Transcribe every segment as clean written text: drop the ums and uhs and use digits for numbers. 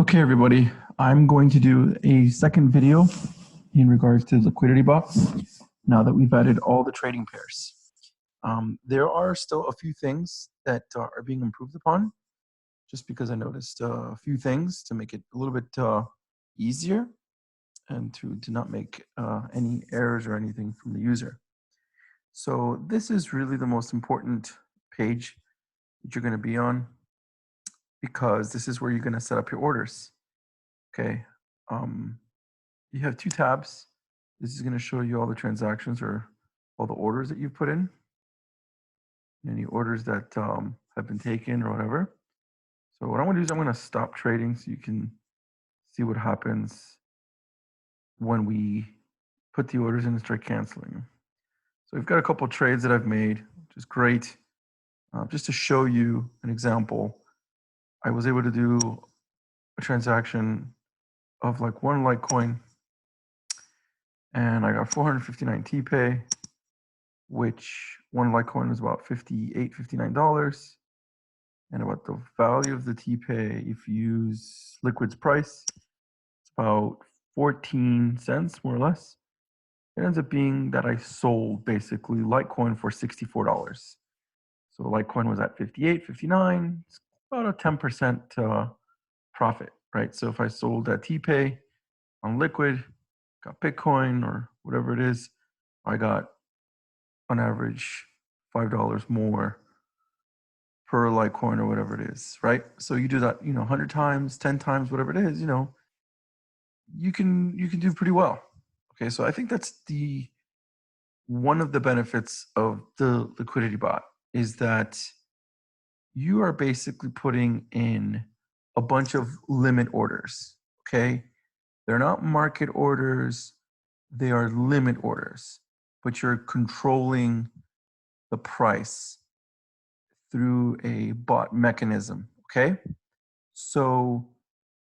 Okay, everybody, I'm going to do a second video in regards to Liquidity Bot now that we've added all the trading pairs. There are still a few things that are being improved upon, just because I noticed a few things to make it a little bit easier and to not make any errors or anything from the user. So this is really the most important page that you're going to be on, because this is where you're going to set up your orders. Okay, you have two tabs. This is going to show you all the transactions or all the orders that you've put in, any orders that have been taken or whatever. So what I'm going to do is I'm going to stop trading so you can see what happens when we put the orders in and start canceling them. So we've got a couple of trades that I've made, which is great. Just to show you an example, I was able to do a transaction of like one Litecoin, and I got 459 TPay, which one Litecoin is about $58, $59. And about the value of the TPay, if you use Liquid's price, it's about 14 cents, more or less. It ends up being that I sold basically Litecoin for $64. So Litecoin was at 58, 59. It's about a 10% profit, right? So if I sold that TPay on Liquid, got Bitcoin or whatever it is, I got on average $5 more per Litecoin or whatever it is, right? So you do that, 100 times, 10 times, whatever it is, you can do pretty well. Okay, so I think that's one of the benefits of the Liquidity Bot is that you are basically putting in a bunch of limit orders. Okay, they're not market orders, they are limit orders, but you're controlling the price through a bot mechanism. Okay, so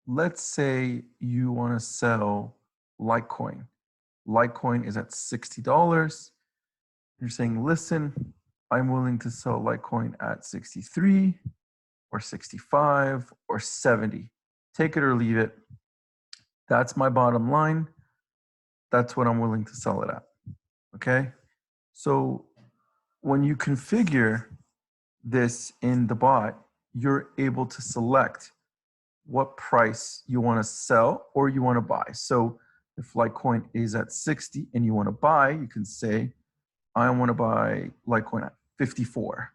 let's say you want to sell Litecoin. Litecoin is at $60. You're saying, listen, I'm willing to sell Litecoin at 63 or 65 or 70. Take it or leave it. That's my bottom line. That's what I'm willing to sell it at. Okay? So when you configure this in the bot, you're able to select what price you want to sell or you want to buy. So if Litecoin is at 60 and you want to buy, you can say, I want to buy Litecoin at 54.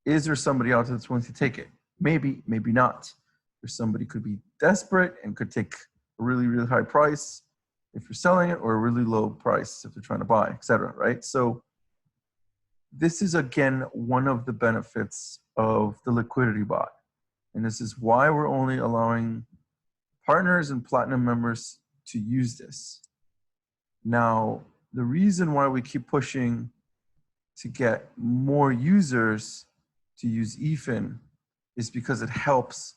Is there somebody else that's willing to take it? Maybe, maybe not. There's somebody could be desperate and could take a really, really high price if you're selling it, or a really low price if they're trying to buy, etc. Right? So this is, again, one of the benefits of the Liquidity Bot. And this is why we're only allowing partners and platinum members to use this. Now, the reason why we keep pushing to get more users to use eFIN is because it helps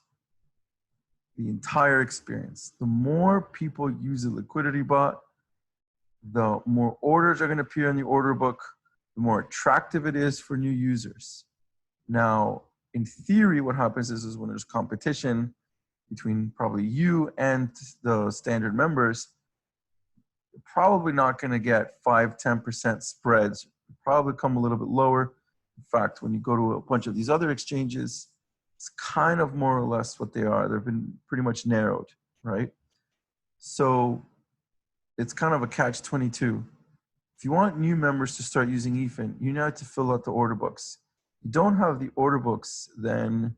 the entire experience. The more people use the Liquidity Bot, the more orders are going to appear in the order book, the more attractive it is for new users. Now, in theory, what happens is when there's competition between probably you and the standard members, you're probably not going to get 5–10% spreads. You probably come a little bit lower. In fact, when you go to a bunch of these other exchanges, it's kind of more or less what they are. They've been pretty much narrowed, right? So it's kind of a catch-22. If you want new members to start using eFIN, you need to fill out the order books. If you don't have the order books, then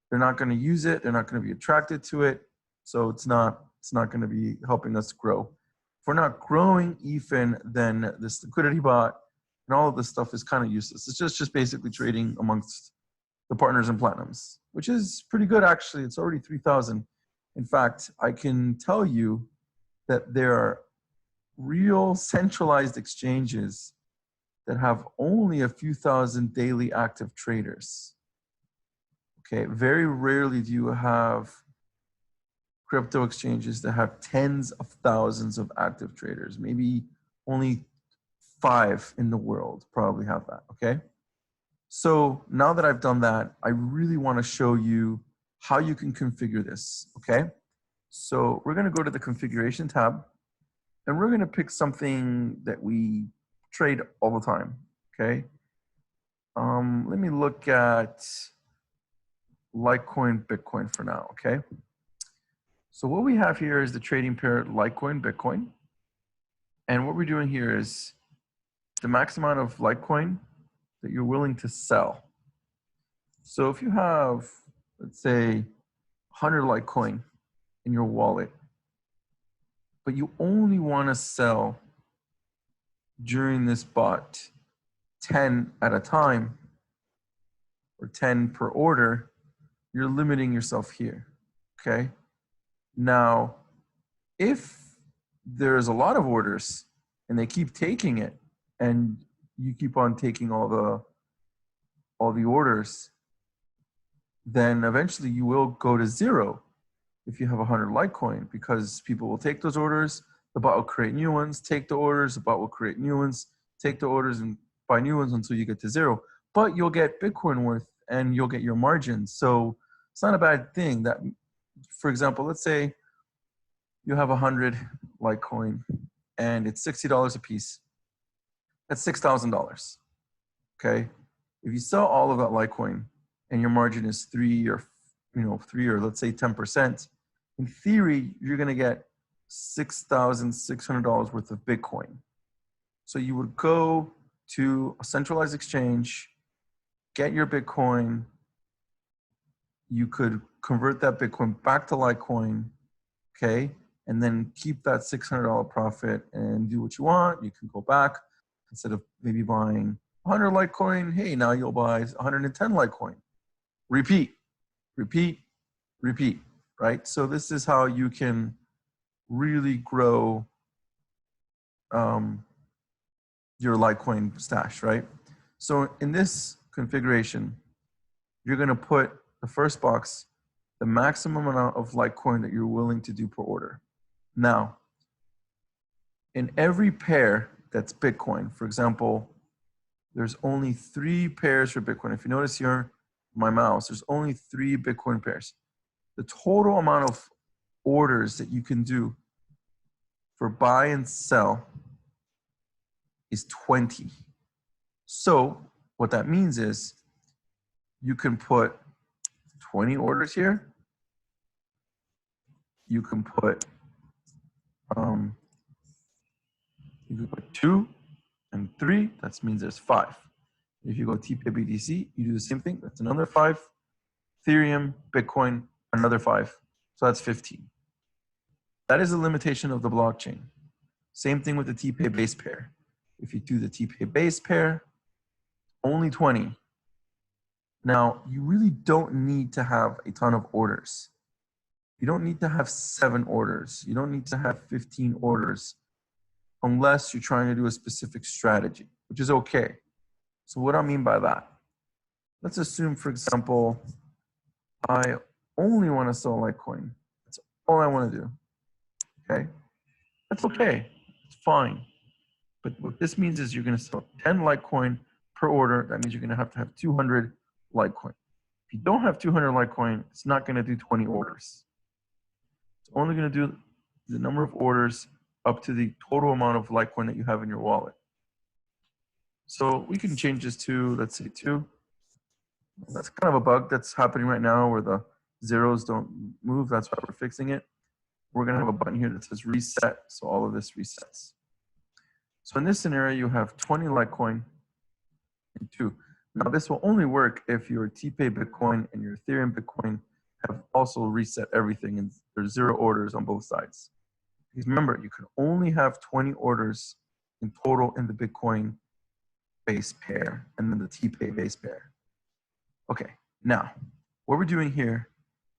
they're not going to use it. They're not going to be attracted to it. So it's not going to be helping us grow. If we're not growing eFIN, then this Liquidity Bot and all of this stuff is kind of useless. It's just basically trading amongst the partners and platinums, which is pretty good, actually. It's already 3,000. In fact, I can tell you that there are real centralized exchanges that have only a few thousand daily active traders. Okay, very rarely do you have crypto exchanges that have tens of thousands of active traders. Maybe only 5 in the world probably have that, okay? So now that I've done that, I really want to show you how you can configure this, okay? So we're going to go to the configuration tab, and we're going to pick something that we trade all the time, okay? Let me look at Litecoin, Bitcoin for now, okay? So what we have here is the trading pair Litecoin, Bitcoin. And what we're doing here is the max amount of Litecoin that you're willing to sell. So if you have, let's say, 100 Litecoin in your wallet, but you only want to sell during this bot 10 at a time, or 10 per order, you're limiting yourself here, okay? Now, if there's a lot of orders and they keep taking it and you keep on taking all the orders, then eventually you will go to zero if you have 100 Litecoin, because people will take those orders, the bot will create new ones, take the orders, the bot will create new ones, take the orders and buy new ones until you get to zero. But you'll get Bitcoin worth and you'll get your margins. So it's not a bad thing. That, for example, let's say you have 100 Litecoin and it's $60 a piece. That's $6,000. Okay. If you sell all of that Litecoin and your margin is 3 or let's say 10%, in theory, you're going to get $6,600 worth of Bitcoin. So you would go to a centralized exchange, get your Bitcoin. You could convert that Bitcoin back to Litecoin, okay? And then keep that $600 profit and do what you want. You can go back, instead of maybe buying 100 Litecoin, hey, now you'll buy 110 Litecoin. Repeat, repeat, repeat, right? So this is how you can really grow your Litecoin stash, right? So in this configuration, you're going to put the first box, the maximum amount of Litecoin that you're willing to do per order. Now, in every pair that's Bitcoin, for example, there's only 3 pairs for Bitcoin. If you notice here, my mouse, there's only 3 Bitcoin pairs. The total amount of orders that you can do for buy and sell is 20. So what that means is you can put 20 orders here. You can put 2 and 3. That means there's 5. If you go TPay BTC, you do the same thing. That's another 5. Ethereum, Bitcoin, another 5. So that's 15. That is a limitation of the blockchain. Same thing with the TPay base pair. If you do the TPay base pair, only 20. Now, you really don't need to have a ton of orders. You don't need to have 7 orders. You don't need to have 15 orders unless you're trying to do a specific strategy, which is okay. So what I mean by that, let's assume, for example, I only want to sell Litecoin. That's all I want to do, okay? That's okay, it's fine. But what this means is you're going to sell 10 Litecoin per order. That means you're going to have 200 Litecoin. If you don't have 200 Litecoin, it's not going to do 20 orders. It's only going to do the number of orders up to the total amount of Litecoin that you have in your wallet. So we can change this to, let's say, 2. That's kind of a bug that's happening right now where the zeros don't move. That's why we're fixing it. We're going to have a button here that says reset. So all of this resets. So in this scenario, you have 20 Litecoin and 2. Now this will only work if your TPay Bitcoin and your Ethereum Bitcoin have also reset everything and there's 0 orders on both sides. Because remember, you can only have 20 orders in total in the Bitcoin base pair and then the TPay base pair. Okay, now what we're doing here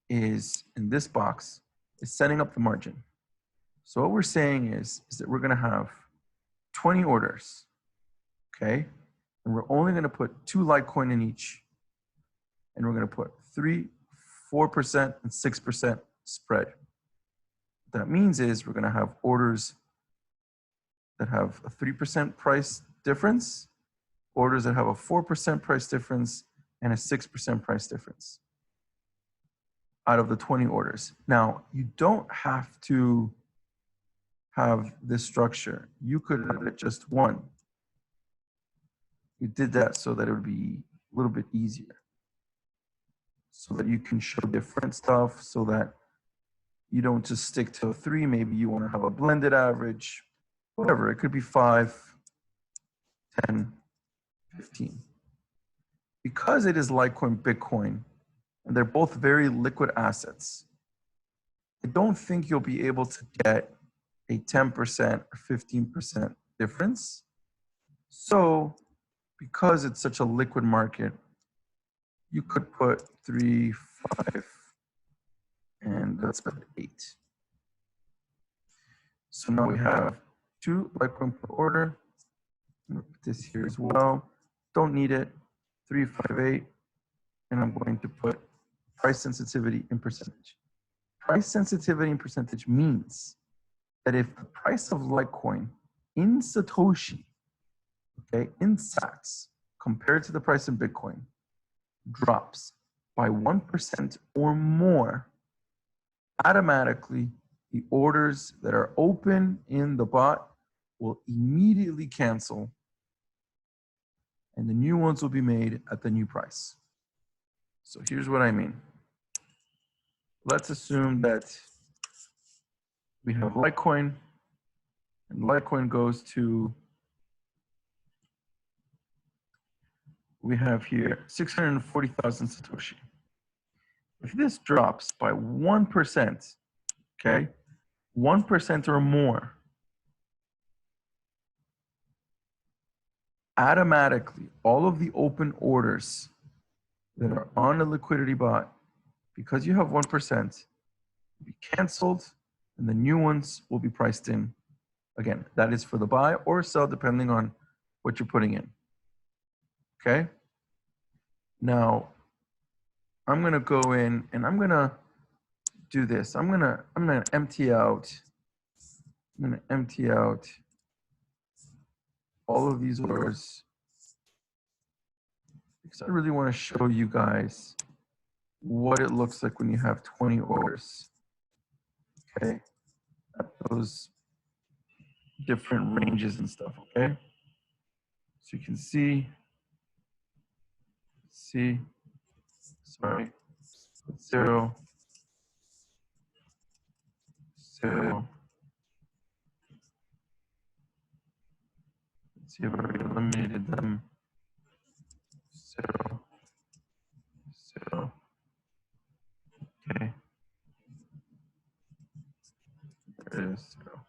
is in this box is setting up the margin. So what we're saying is that we're going to have 20 orders, okay? And we're only going to put 2 Litecoin in each. And we're going to put 3, 4%, and 6% spread. What that means is we're going to have orders that have a 3% price difference, orders that have a 4% price difference, and a 6% price difference. out of the 20 orders. Now, you don't have to have this structure. You could have it just one. We did that so that it would be a little bit easier, so that you can show different stuff, so that you don't just stick to 3. Maybe you want to have a blended average, whatever. It could be 5, 10, 15. Because it is Litecoin, Bitcoin, and they're both very liquid assets, I don't think you'll be able to get a 10% or 15% difference. So because it's such a liquid market, you could put 3, 5, and let's put 8. So now we have 2 Litecoin per order. I'm going to put this here as well. Don't need it. 3, 5, 8. And I'm going to put price sensitivity in percentage. Price sensitivity in percentage means that if the price of Litecoin in Satoshi, okay, in sats, compared to the price in Bitcoin, drops by 1% or more, automatically the orders that are open in the bot will immediately cancel, and the new ones will be made at the new price. So here's what I mean. Let's assume that we have Litecoin, and Litecoin goes to, we have here 640,000 Satoshi. If this drops by 1%, okay, 1% or more, automatically all of the open orders that are on the liquidity bot, because you have 1%, will be canceled, and the new ones will be priced in. Again, that is for the buy or sell, depending on what you're putting in. Okay? Now, I'm gonna go in and I'm gonna do this. I'm gonna empty out. I'm gonna empty out all of these orders because I really want to show you guys what it looks like when you have 20 orders. Okay, at those different ranges and stuff. Okay, so you can see. Sorry, 0, 0. Let's see if I already eliminated them. 0, 0. Okay. There it is, 0.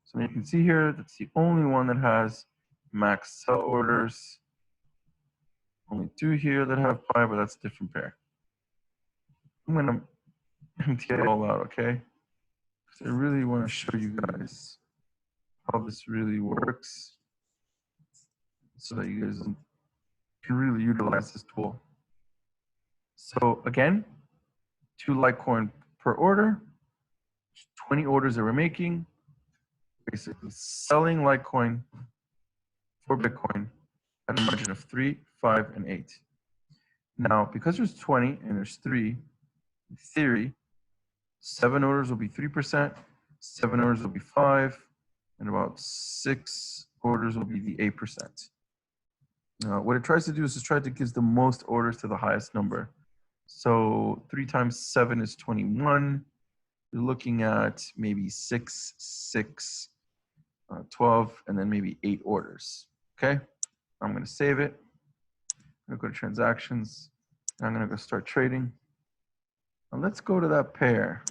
So you can see here, that's the only one that has max sell orders. Only 2 here that have 5, but that's a different pair. I'm gonna empty it all out, okay? Because I really want to show you guys how this really works, so that you guys can really utilize this tool. So again, 2 Litecoin per order, 20 orders that we're making, basically selling Litecoin for Bitcoin at a margin of 3, 5, and 8. Now, because there's 20 and there's 3, in theory, 7 orders will be 3%, 7 orders will be 5, and about 6 orders will be the 8%. Now, what it tries to do is just try to give the most orders to the highest number. So 3 times 7 is 21. You're looking at maybe 6, 6, 12, and then maybe 8 orders. Okay, I'm going to save it. I'm going to go to transactions. And I'm going to go start trading. Now let's go to that pair.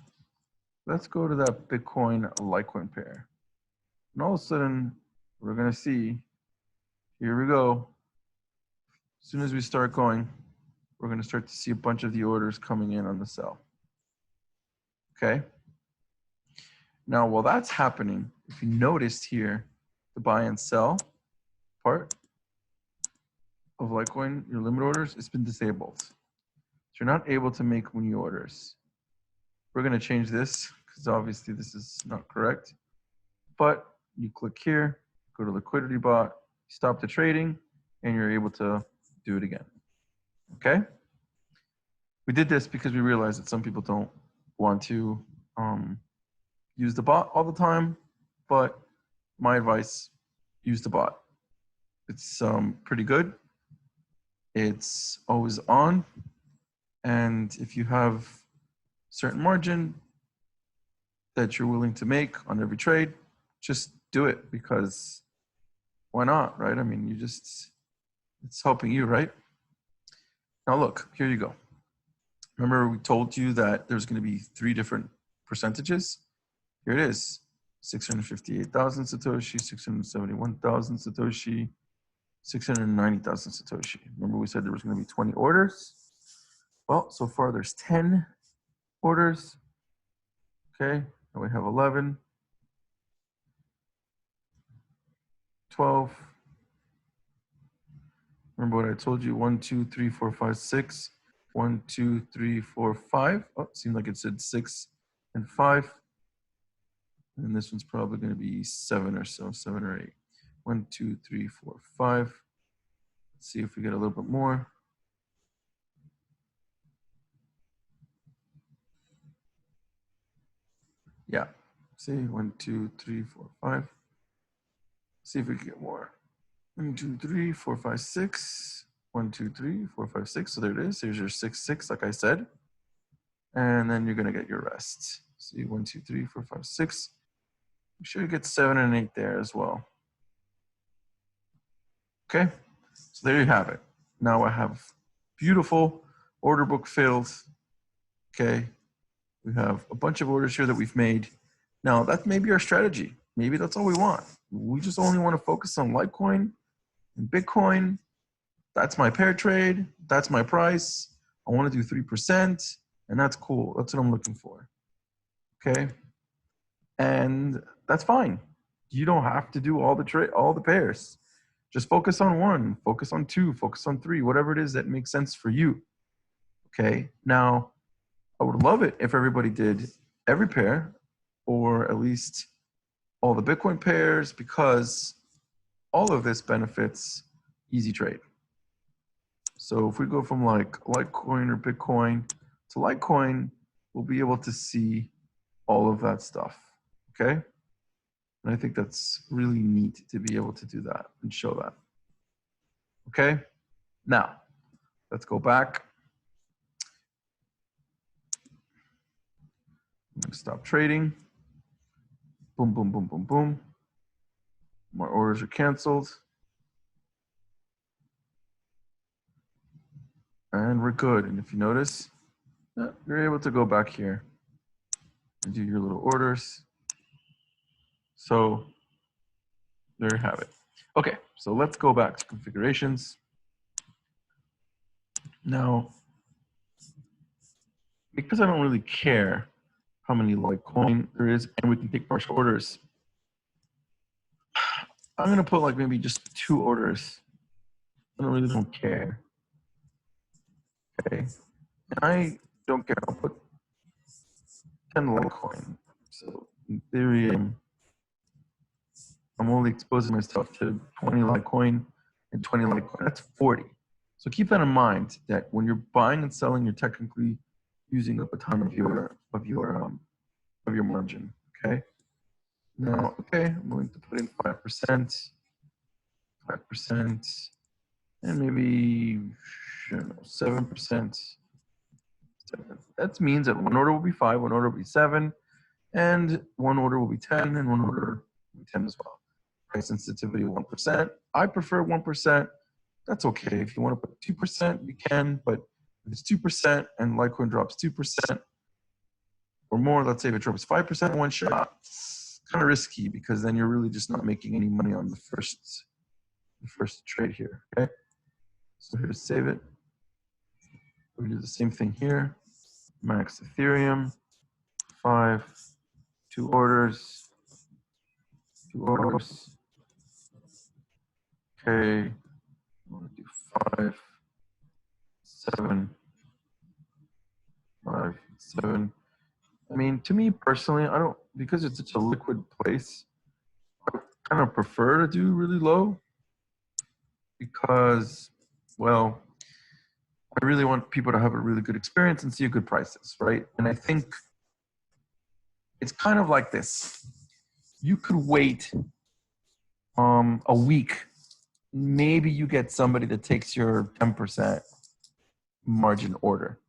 Let's go to that Bitcoin Litecoin pair. And all of a sudden, we're going to see, here we go. As soon as we start going, we're going to start to see a bunch of the orders coming in on the sell. Okay. Now, while that's happening, if you noticed here, the buy and sell part of Litecoin, your limit orders, it's been disabled. So you're not able to make new orders. We're going to change this because obviously this is not correct. But you click here, go to Liquidity Bot, stop the trading, and you're able to do it again. Okay? We did this because we realized that some people don't want to use the bot all the time, but my advice, use the bot. It's pretty good. It's always on. And if you have certain margin that you're willing to make on every trade, just do it, because why not, right? I mean, it's helping you, right? Now look, here you go. Remember we told you that there's going to be 3 different percentages? Here it is. 658,000 Satoshi, 671,000 Satoshi, 690,000 Satoshi. Remember we said there was going to be 20 orders? Well, so far there's 10 orders. Okay, now we have 11, 12. Remember what I told you? 1, 2, 3, 4, 5, 6. 1, 2, 3, 4, 5. Oh, it seemed like it said 6 and 5. And this one's probably going to be 7 or so, 7 or 8. 1, 2, 3, 4, 5. Let's see if we get a little bit more. Yeah. See, 1, 2, 3, 4, 5. See if we can get more. 1, 2, 3, 4, 5, 6. 1, 2, 3, 4, 5, 6. So there it is. Here's your 6, 6, like I said. And then you're going to get your rest. See, 1, 2, 3, 4, 5, 6. You should get 7 and 8 there as well. Okay, so there you have it. Now I have beautiful order book filled. Okay, we have a bunch of orders here that we've made. Now that may be our strategy. Maybe that's all we want. We just only want to focus on Litecoin and Bitcoin. That's my pair trade. That's my price. I want to do 3%, and that's cool. That's what I'm looking for. Okay, and that's fine. You don't have to do all the pairs. Just focus on 1, focus on 2, focus on 3, whatever it is that makes sense for you. Okay, now I would love it if everybody did every pair, or at least all the Bitcoin pairs, because all of this benefits easy trade. So if we go from like Litecoin or Bitcoin to Litecoin, we'll be able to see all of that stuff. Okay, and I think that's really neat to be able to do that and show that. Okay, now let's go back. I'm going to stop trading. Boom, boom, boom, boom, boom. My orders are canceled. And we're good. And if you notice, you're able to go back here and do your little orders. So there you have it. Okay, so let's go back to configurations. Now, because I don't really care how many Litecoin there is, and we can take partial orders, I'm going to put like maybe just 2 orders. I really don't care. Okay, and I don't care. I'll put 10 Litecoin. So in theory, I'm only exposing myself to 20 Litecoin and 20 Litecoin. That's 40. So keep that in mind, that when you're buying and selling, you're technically using up a ton of your margin. Okay. Now, okay, I'm going to put in 5%, 5%, and maybe 7%. That means that 1 order will be 5, 1 order will be 7, and 1 order will be 10, and 1 order will be 10 as well. Price sensitivity 1%. I prefer 1%. That's okay. If you want to put 2%, you can, but if it's 2% and Litecoin drops 2% or more, let's say if it drops 5% in one shot, it's kind of risky, because then you're really just not making any money on the first trade here. Okay. So here's save it. We do the same thing here. Max Ethereum, 5, 2 orders, 2 orders. Okay, I'm gonna do 5, 7, 5, 7. I mean, to me personally, I don't, because it's such a liquid place, I kind of prefer to do really low, because, well, I really want people to have a really good experience and see good prices, right? And I think it's kind of like this. You could wait a week. Maybe you get somebody that takes your 10% margin order.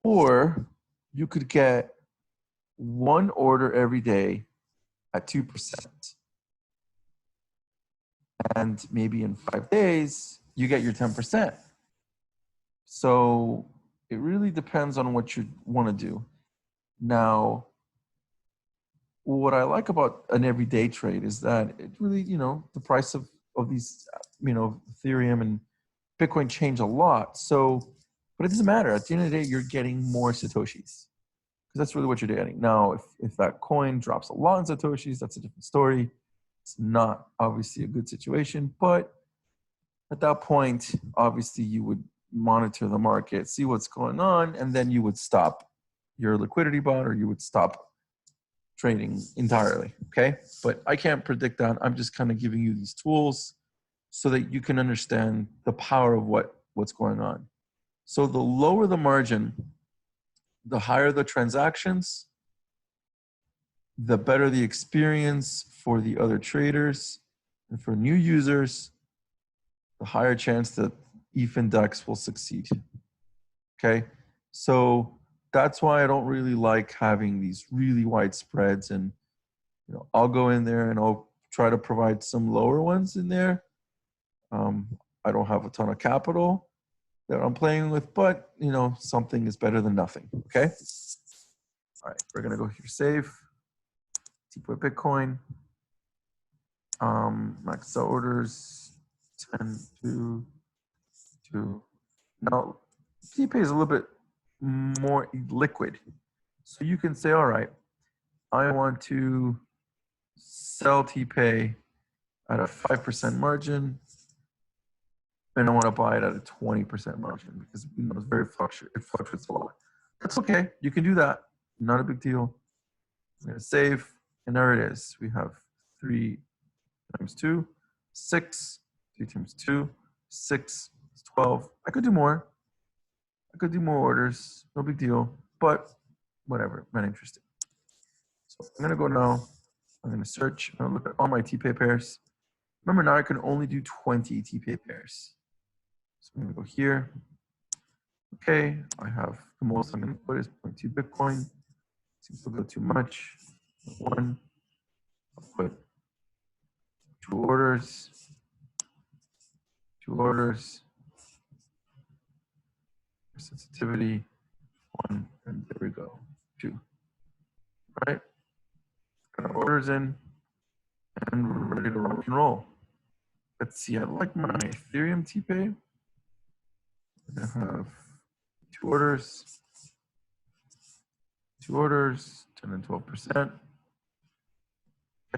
Or you could get one order every day at 2%. And maybe in 5 days, you get your 10%. So it really depends on what you want to do. Now, what I like about an everyday trade is that it really, the price of these, Ethereum and Bitcoin change a lot. So, but it doesn't matter. At the end of the day, you're getting more Satoshis because that's really what you're getting. Now, if that coin drops a lot in Satoshis, that's a different story. It's not obviously a good situation, but at that point, obviously you would monitor the market, see what's going on, and then you would stop your liquidity bot or you would stop trading entirely, okay? But I can't predict that. I'm just kind of giving you these tools so that you can understand the power of what's going on. So the lower the margin, the higher the transactions, the better the experience for the other traders and for new users, the higher chance that eFIN DEX will succeed, okay? So that's why I don't really like having these really wide spreads, and I'll go in there and I'll try to provide some lower ones in there. I don't have a ton of capital that I'm playing with, but something is better than nothing, okay? All right, we're gonna go here, save, TPay Bitcoin, max sell orders, 10, 2, 2. Now, TPay is a little bit more liquid. So you can say, all right, I want to sell TPay at a 5% margin, and I want to buy it at a 20% margin because it's very it fluctuates a lot. That's okay. You can do that. Not a big deal. I'm going to save, and there it is. We have 3 times 2, 6. 3 times 2, 6, 12. I could do more. I could do more orders. No big deal. But whatever. Not interested. So I'm going to go now. I'm going to search. I'm going to look at all my TPay pairs. Remember, now I can only do 20 TPay pairs. So I'm going to go here. Okay, I have the most I'm going to put is 0.2 Bitcoin. Seems to go too much. 1. I'll put 2 orders. 2 orders. Sensitivity 1, and there we go. 2. All right. Got our orders in, and we're ready to rock and roll. Let's see. I like my Ethereum TPay. I have 2 orders. 2 orders, 10 and 12%.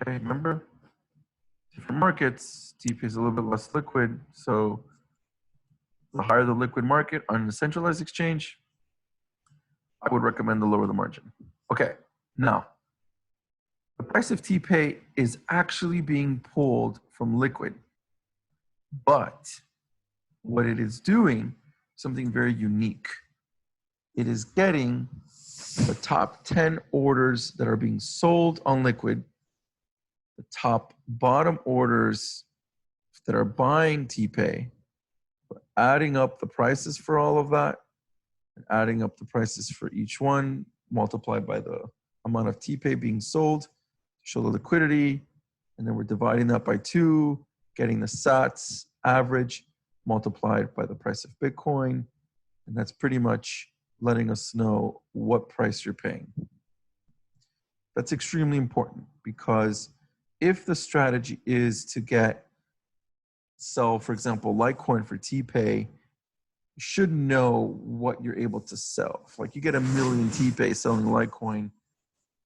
Okay, remember, different markets, TP is a little bit less liquid. So the higher the liquid market on a centralized exchange, I would recommend the lower the margin. Okay, now, the price of TPay is actually being pulled from liquid. But what it is doing, something very unique. It is getting the top 10 orders that are being sold on liquid, the top bottom orders that are buying TPay, adding up the prices for all of that, and adding up the prices for each one, multiplied by the amount of TPay being sold to show the liquidity, and then we're dividing that by 2, getting the sats average multiplied by the price of Bitcoin, and that's pretty much letting us know what price you're paying. That's extremely important because if the strategy is to sell, for example, Litecoin for TPay, you should know what you're able to sell. If, like, you get 1 million TPay selling Litecoin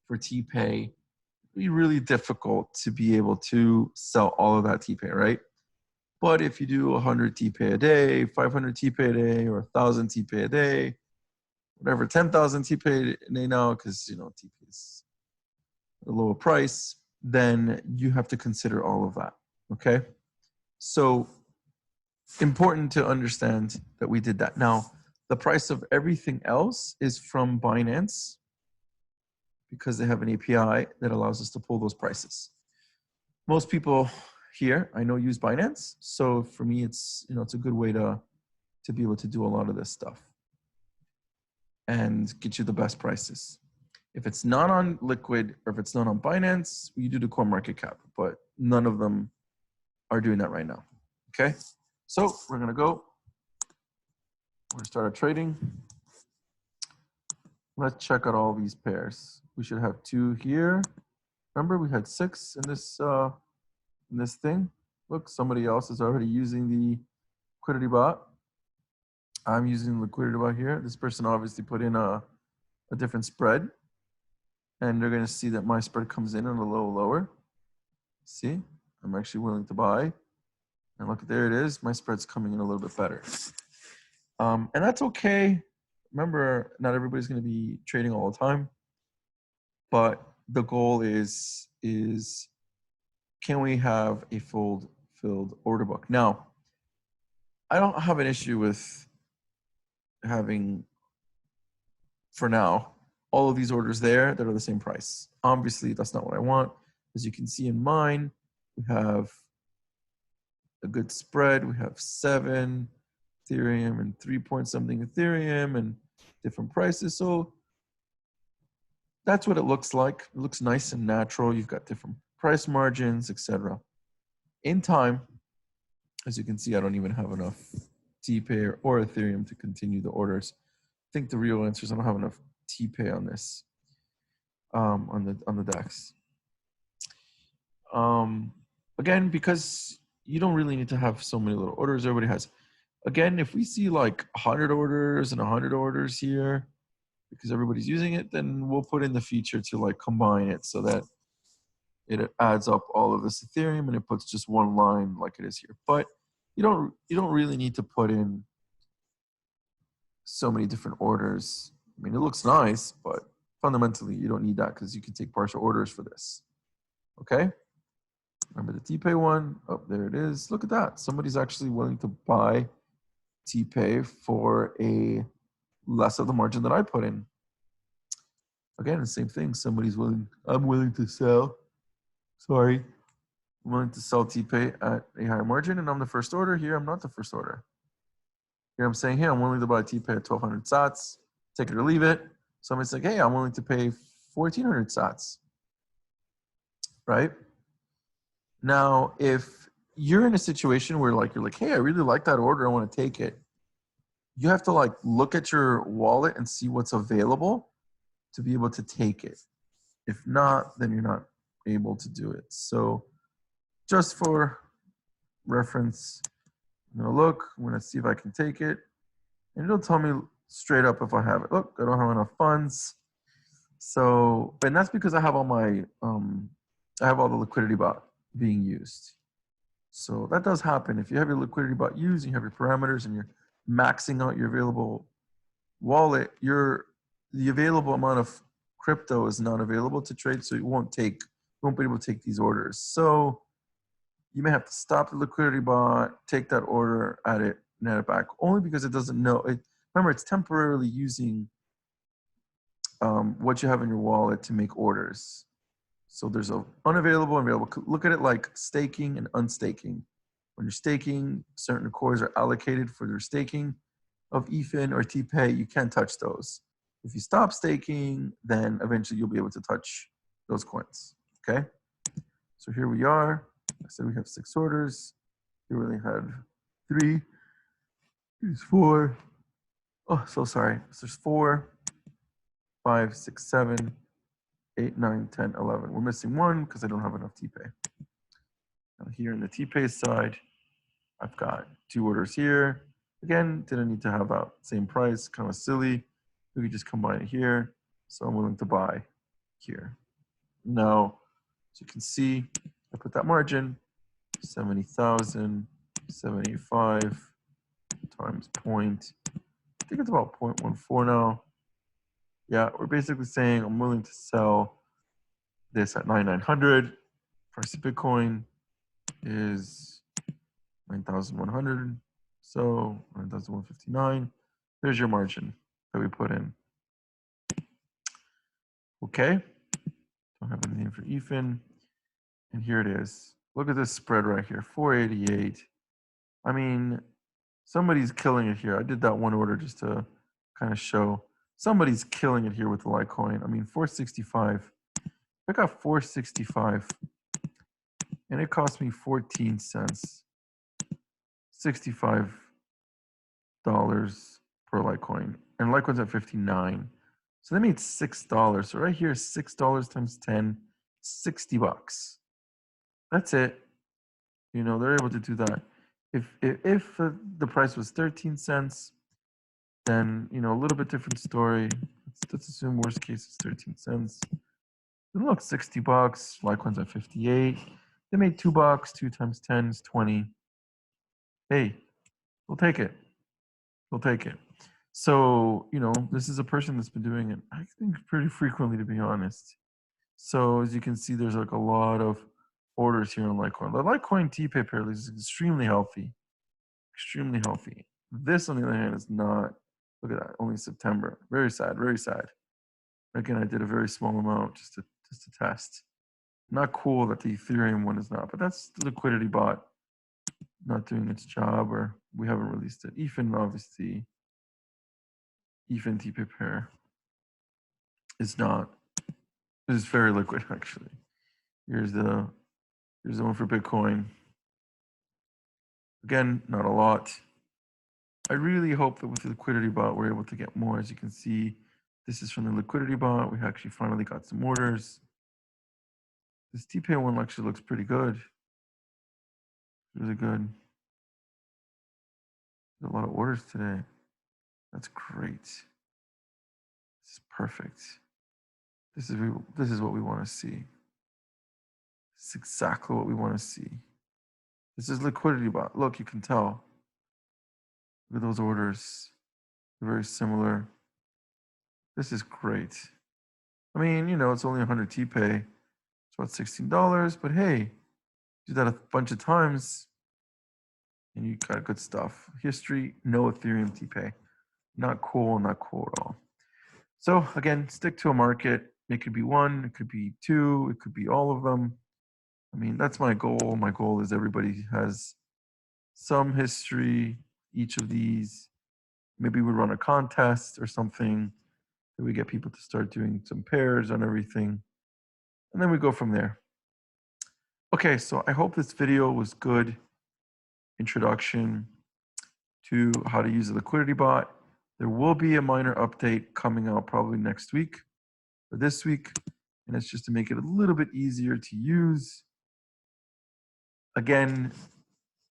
for TPay, it'd be really difficult to be able to sell all of that TPay, right? But if you do 100 TPay a day, 500 TPay a day, or 1,000 TPay a day, whatever, 10,000 TPay a day now, because TPay is a lower price, then you have to consider all of that. Okay, so important to understand that we did that. Now, the price of everything else is from Binance because they have an API that allows us to pull those prices. Most people here, I know, use Binance. So for me, it's, it's a good way to be able to do a lot of this stuff and get you the best prices. If it's not on Liquid or if it's not on Binance, you do the CoinMarketCap, but none of them are doing that right now. Okay, so we're gonna go. We're gonna start our trading. Let's check out all these pairs. We should have 2 here. Remember, we had 6 in this thing. Look, somebody else is already using the Liquidity Bot. I'm using the Liquidity Bot here. This person obviously put in a different spread, and they're gonna see that my spread comes in a little lower. See, I'm actually willing to buy. And look, there it is. My spread's coming in a little bit better. And that's okay. Remember, not everybody's going to be trading all the time. But the goal is can we have a filled order book? Now, I don't have an issue with having, for now, all of these orders there that are the same price. Obviously, that's not what I want. As you can see in mine, we have a good spread. We have 7 Ethereum and 3 point something Ethereum and different prices. So that's what it looks like. It looks nice and natural. You've got different price margins, etc. In time, as you can see, I don't even have enough TPay or Ethereum to continue the orders. I think the real answer is I don't have enough TPay on this, on the DEX. Again, because you don't really need to have so many little orders. Everybody has. Again, if we see like 100 orders and 100 orders here, because everybody's using it, then we'll put in the feature to like combine it so that it adds up all of this Ethereum and it puts just one line like it is here. But you don't really need to put in so many different orders. I mean, it looks nice, but fundamentally you don't need that because you can take partial orders for this. Okay? Remember the TPay one? Oh, there it is. Look at that. Somebody's actually willing to buy TPay for a less of the margin that I put in. Again, the same thing. Somebody's willing. I'm willing to sell. Sorry. I'm willing to sell TPay at a higher margin, and I'm the first order. Here, I'm not the first order. Here, I'm saying, hey, I'm willing to buy TPay at 1,200 sats. Take it or leave it. Somebody's like, hey, I'm willing to pay 1,400 sats. Right? Now, if you're in a situation where you're like, hey, I really like that order. I want to take it. You have to like look at your wallet and see what's available to be able to take it. If not, then you're not able to do it. So just for reference, I'm going to look. I'm going to see if I can take it. And it'll tell me straight up if I have it. Look, I don't have enough funds. So, and that's because I have all my, I have all the Liquidity Bot being used. So that does happen. If you have your Liquidity Bot used, and you have your parameters, and you're maxing out your available wallet, the available amount of crypto is not available to trade, so you won't be able to take these orders. So you may have to stop the Liquidity Bot, take that order, add it, net it back, only because it doesn't know. Remember, it's temporarily using what you have in your wallet to make orders. So there's a unavailable and available. Look at it like staking and unstaking. When you're staking, certain coins are allocated for their staking of eFIN or TPay. You can't touch those. If you stop staking, then eventually you'll be able to touch those coins. Okay? So here we are. I said we have 6 orders. Here we only had 3. Here's 4. Oh, so sorry. So there's 4, 5, 6, 7, 8, 9, 10, 11. We're missing 1 because I don't have enough TPay. Now here in the TPay side, I've got 2 orders here. Again, didn't need to have that same price, kind of silly. We could just combine it here. So I'm willing to buy here. Now, as you can see, I put that margin, 70,000, 75 times point. I think it's about 0.14 now. Yeah, we're basically saying I'm willing to sell this at 9,900. Price of Bitcoin is 9,100. So that's the 159. There's your margin that we put in. Okay. Don't have anything for eFIN. And here it is. Look at this spread right here, 488. I mean, somebody's killing it here. I did that one order just to kind of show somebody's killing it here with the Litecoin. I mean, 465. I got 465 and it cost me 14 cents, $65 per Litecoin. And Litecoin's at 59. So they made $6. So right here, $6 times 10, $60. That's it. You know, they're able to do that. If the price was 13 cents, then, you know, a little bit different story. Let's assume worst case is 13 cents. Then look, $60. Litecoin's at 58. They made $2. 2 times 10 is 20. Hey, we'll take it. We'll take it. So, you know, this is a person that's been doing it, I think, pretty frequently, to be honest. So as you can see, there's like a lot of orders here on Litecoin. The Litecoin TPay pair is extremely healthy. Extremely healthy. This, on the other hand, is not. Look at that, only September. Very sad, very sad. Again, I did a very small amount just to test. Not cool that the Ethereum one is not, but that's the Liquidity Bot not doing its job, or we haven't released it. eFIN, obviously, eFIN TPay pair is not. It's very liquid, actually. Here's the one for Bitcoin. Again, not a lot. I really hope that with the Liquidity Bot, we're able to get more. As you can see, this is from the Liquidity Bot. We actually finally got some orders. This TPay one actually looks pretty good. Really good. There's a lot of orders today. That's great. This is perfect. This is what we want to see. This is exactly what we want to see. This is Liquidity Bot. Look, you can tell. Look at those orders. They're very similar. This is great. I mean, you know, it's only 100 TPay. It's about $16, but hey, do that a bunch of times and you got good stuff. History, no Ethereum TPay. Not cool, not cool at all. So again, stick to a market. It could be one, it could be two, it could be all of them. I mean, that's my goal. My goal is everybody has some history, each of these. Maybe we run a contest or something that we get people to start doing some pairs on everything. And then we go from there. Okay, so I hope this video was good introduction to how to use the Liquidity Bot. There will be a minor update coming out probably next week or this week, and it's just to make it a little bit easier to use. Again,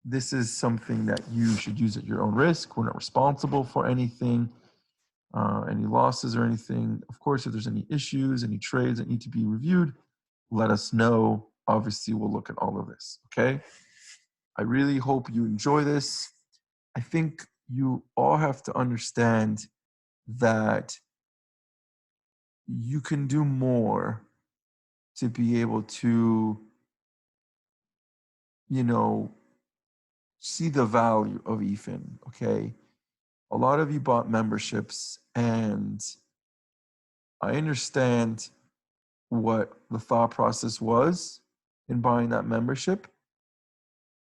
this is something that you should use at your own risk. We're not responsible for anything, any losses or anything. Of course, if there's any issues, any trades that need to be reviewed, let us know. Obviously, we'll look at all of this, okay? I really hope you enjoy this. I think you all have to understand that you can do more to be able to, you know, see the value of eFIN, okay? A lot of you bought memberships, and I understand what the thought process was in buying that membership,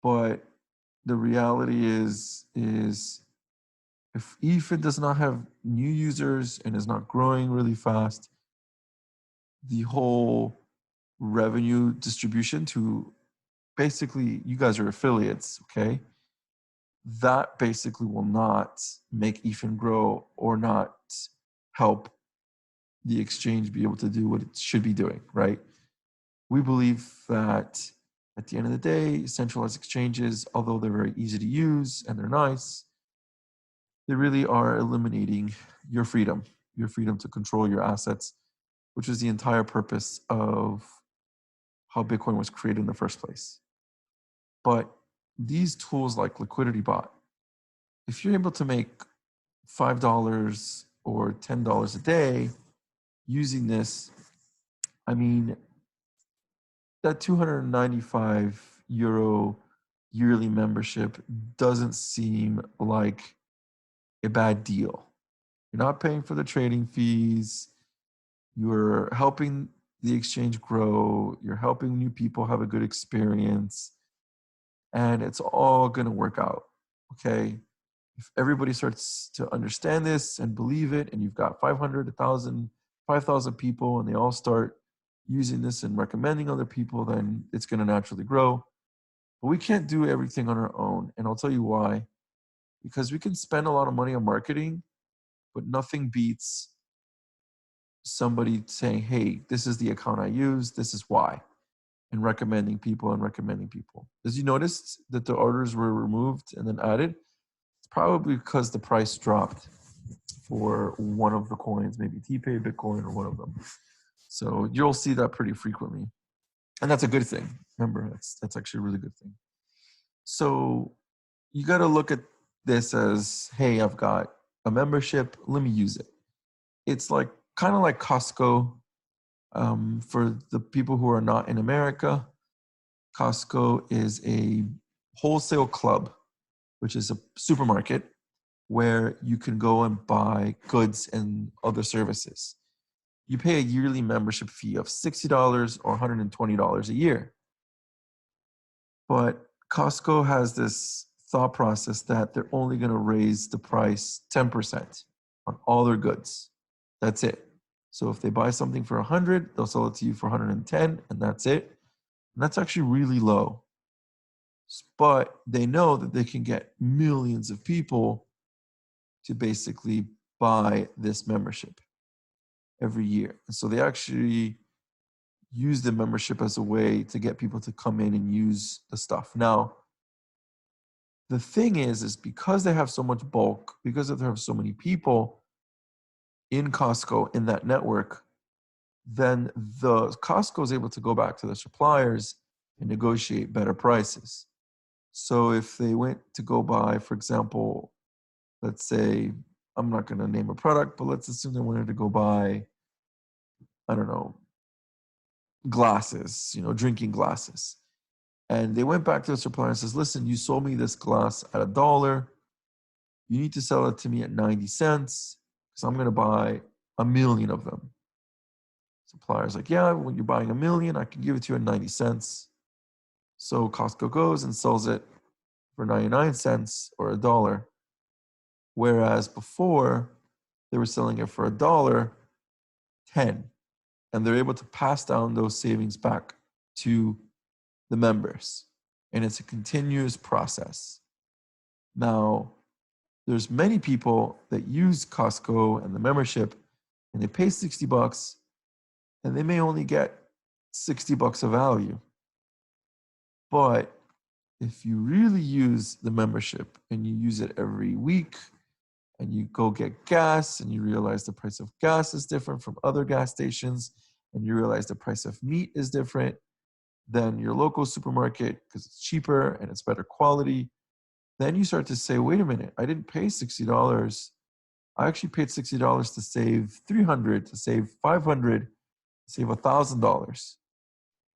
but the reality is if eFIN does not have new users and is not growing really fast, the whole revenue distribution to basically, you guys are affiliates, okay? That basically will not make eFIN grow or not help the exchange be able to do what it should be doing, right? We believe that at the end of the day, centralized exchanges, although they're very easy to use and they're nice, they really are eliminating your freedom to control your assets, which is the entire purpose of how Bitcoin was created in the first place. But these tools like Liquidity Bot, if you're able to make $5 or $10 a day using this, I mean, that €295 yearly membership doesn't seem like a bad deal. You're not paying for the trading fees. You're helping the exchange grow. You're helping new people have a good experience. And it's all going to work out. Okay. If everybody starts to understand this and believe it, and you've got 500, 1,000, 5,000 people, and they all start using this and recommending other people, then it's going to naturally grow. But we can't do everything on our own. And I'll tell you why. Because we can spend a lot of money on marketing, but nothing beats somebody saying, hey, this is the account I use, this is why, and recommending people and recommending people. As you noticed that the orders were removed and then added, it's probably because the price dropped for one of the coins, maybe TPay, Bitcoin, or one of them. So you'll see that pretty frequently. And that's a good thing. Remember, that's actually a really good thing. So you got to look at this as, hey, I've got a membership, let me use it. It's like kind of like Costco. For the people who are not in America, Costco is a wholesale club, which is a supermarket where you can go and buy goods and other services. You pay a yearly membership fee of $60 or $120 a year. But Costco has this thought process that they're only going to raise the price 10% on all their goods. That's it. So if they buy something for 100, they'll sell it to you for 110, and that's it. And that's actually really low. But they know that they can get millions of people to basically buy this membership every year. And so they actually use the membership as a way to get people to come in and use the stuff. Now, the thing is because they have so much bulk, because they have so many people in Costco, in that network, then the Costco is able to go back to the suppliers and negotiate better prices. So if they went to go buy, for example, let's say, I'm not going to name a product, but let's assume they wanted to go buy, I don't know, glasses, drinking glasses. And they went back to the supplier and says, listen, you sold me this glass at $1. You need to sell it to me at 90 cents because I'm going to buy 1,000,000 of them. Supplier's like, yeah, when you're buying 1,000,000, I can give it to you at 90 cents. So Costco goes and sells it for 99 cents or $1. Whereas before, they were selling it for $1.10. And they're able to pass down those savings back to the members. And it's a continuous process. Now, there's many people that use Costco and the membership, and they pay $60, and they may only get $60 of value. But if you really use the membership and you use it every week, and you go get gas and you realize the price of gas is different from other gas stations, and you realize the price of meat is different than your local supermarket because it's cheaper and it's better quality, then you start to say, wait a minute, I didn't pay $60. I actually paid $60 to save $300, to save $500, to save $1,000.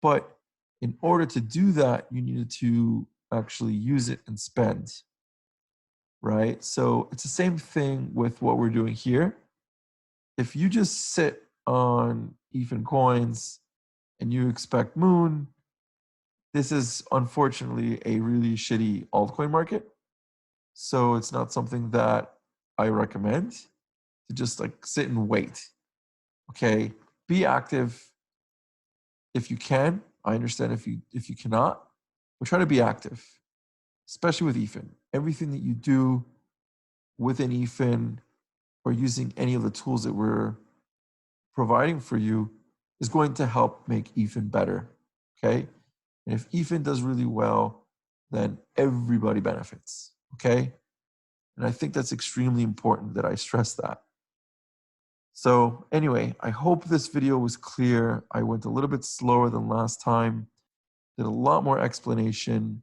But in order to do that, you needed to actually use it and spend, right? So it's the same thing with what we're doing here. If you just sit on eFIN coins and you expect Moon, this is unfortunately a really shitty altcoin market. So it's not something that I recommend to just like sit and wait. Okay, be active if you can. I understand if you cannot, but try to be active, especially with eFIN. Everything that you do within eFIN or using any of the tools that we're providing for you is going to help make eFIN better. Okay, and if eFIN does really well, then everybody benefits. Okay, and I think that's extremely important that I stress that. So anyway, I hope this video was clear. I went a little bit slower than last time, did a lot more explanation.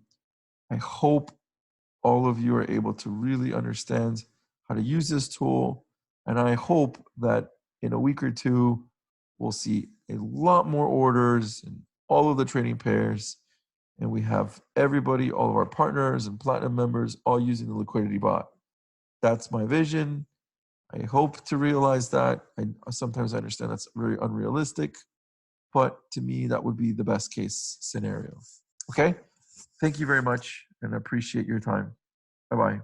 I hope all of you are able to really understand how to use this tool. And I hope that in a week or two, we'll see a lot more orders in all of the trading pairs. and we have everybody, all of our partners and platinum members, all using the Liquidity Bot. That's my vision. I hope to realize that. Sometimes I understand that's very unrealistic, but to me, that would be the best case scenario. Okay? Thank you very much, and I appreciate your time. Bye-bye.